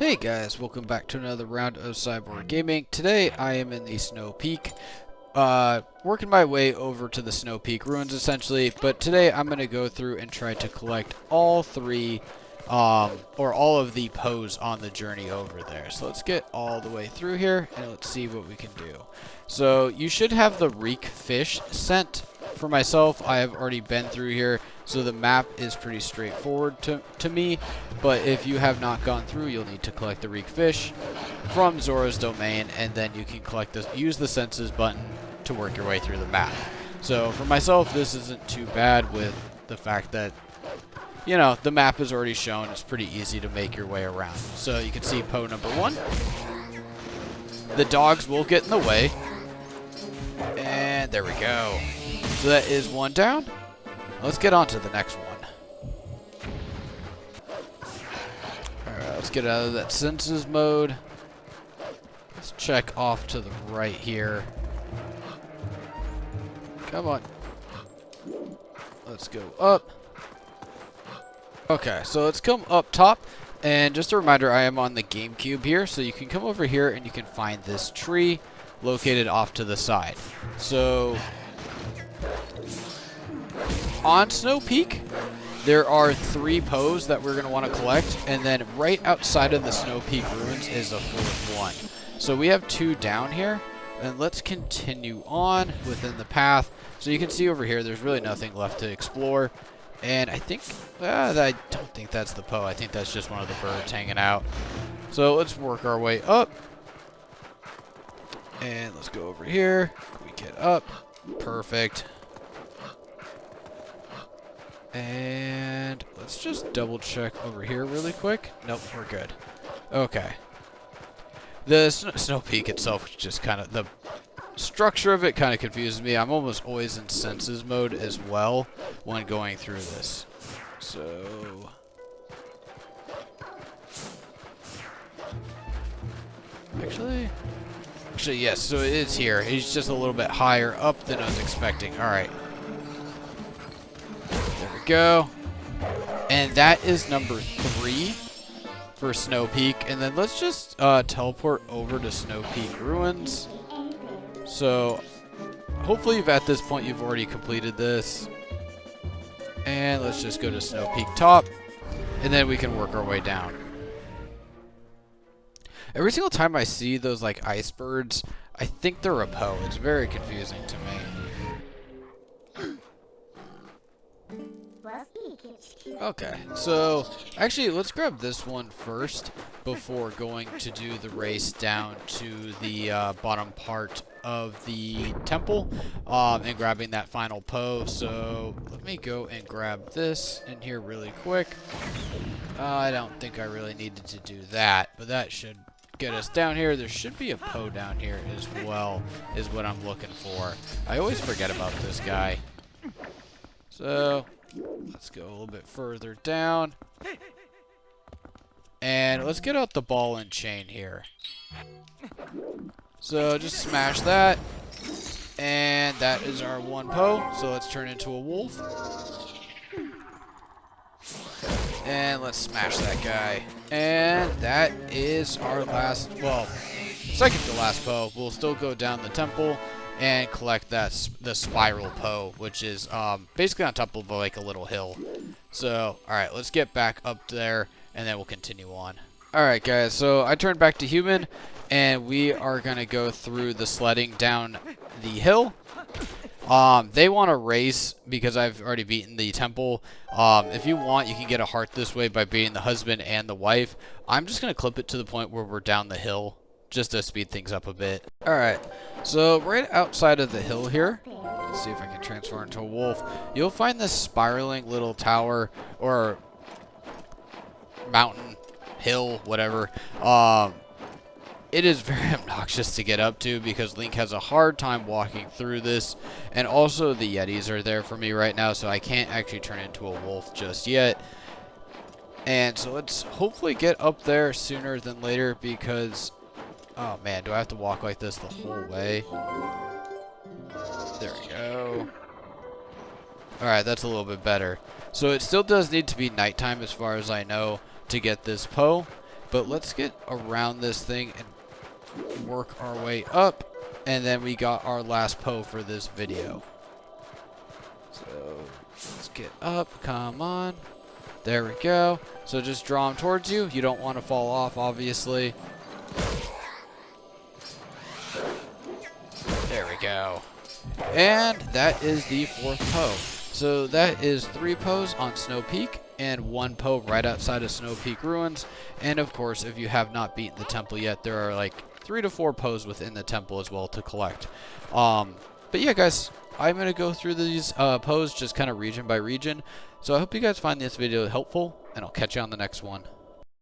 Hey guys, welcome back to another round of Cyborg Gaming. Today I am in the Snowpeak, working my way over to the Snowpeak ruins essentially, but today I'm going to go through and try to collect all three, or all of the Poes on the journey over there. So let's get all the way through here and let's see what we can do. So you should have the reek fish sent. For myself, I have already been through here, so the map is pretty straightforward to me, but if you have not gone through, you'll need to collect the reek fish from Zora's domain, and then you can collect this, use the senses button to work your way through the map. So for myself, this isn't too bad with the fact that, you know, the map is already shown. It's pretty easy to make your way around. So you can see Poe number 1. The dogs will get in the way. And there we go. So that is one down. Let's get on to the next one. Alright, let's get out of that senses mode. Let's check off to the right here. Come on. Let's go up. Okay, so let's come up top. And just a reminder, I am on the GameCube here, so you can come over here and you can find this tree located off to the side. So on Snowpeak, there are 3 Poes that we're going to want to collect, and then right outside of the Snowpeak ruins is a 4th one. So we have 2 down here, and let's continue on within the path. So you can see over here, there's really nothing left to explore, and I think, I don't think that's the Poe. I think that's just one of the birds hanging out. So let's work our way up, and let's go over here. We get up. Perfect. And let's just double check over here really quick. Nope, we're good. Okay. The Snowpeak itself is just kind of, the structure of it kind of confuses me. I'm almost always in senses mode as well when going through this. So Actually, yes, so it is here. He's just a little bit higher up than I was expecting. Alright. There we go. And that is number 3 for Snowpeak. And then let's just teleport over to Snowpeak Ruins. So hopefully at this point you've already completed this. And let's just go to Snowpeak Top. And then we can work our way down. Every single time I see those like ice birds, I think they're a Poe. It's very confusing to me. Okay, so actually let's grab this one first before going to do the race down to the bottom part of the temple and grabbing that final Poe. So let me go and grab this in here really quick. I don't think I really needed to do that, but that should get us down here. There should be a Poe down here as well, is what I'm looking for. I always forget about this guy. So let's go a little bit further down. And let's get out the ball and chain here. So just smash that. And that is our 1 Poe. So let's turn into a wolf. And let's smash that guy. And that is our last, well, second to last Poe. We'll still go down the temple and collect the spiral Poe, which is basically on top of like a little hill. So, alright, let's get back up there, and then we'll continue on. Alright guys, so I turned back to human, and we are going to go through the sledding down the hill. They want to race because I've already beaten the temple. If you want, you can get a heart this way by beating the husband and the wife. I'm just going to clip it to the point where we're down the hill, just to speed things up a bit. Alright, so right outside of the hill here, let's see if I can transform into a wolf, you'll find this spiraling little tower, or mountain, hill, whatever. It is very obnoxious to get up to because Link has a hard time walking through this, and also the Yetis are there for me right now, so I can't actually turn into a wolf just yet. And so let's hopefully get up there sooner than later because, oh man, do I have to walk like this the whole way? There we go. Alright, that's a little bit better. So it still does need to be nighttime as far as I know to get this Poe. But let's get around this thing and work our way up. And then we got our last Poe for this video. So let's get up. Come on. There we go. So just draw them towards you. You don't want to fall off, obviously. There we go. And that is the 4th Poe. So that is 3 Poes on Snowpeak and 1 Poe right outside of Snowpeak Ruins. And of course, if you have not beaten the temple yet, there are like 3 to 4 Poes within the temple as well to collect. But yeah, guys, I'm going to go through these Poes just kind of region by region. So I hope you guys find this video helpful, and I'll catch you on the next one.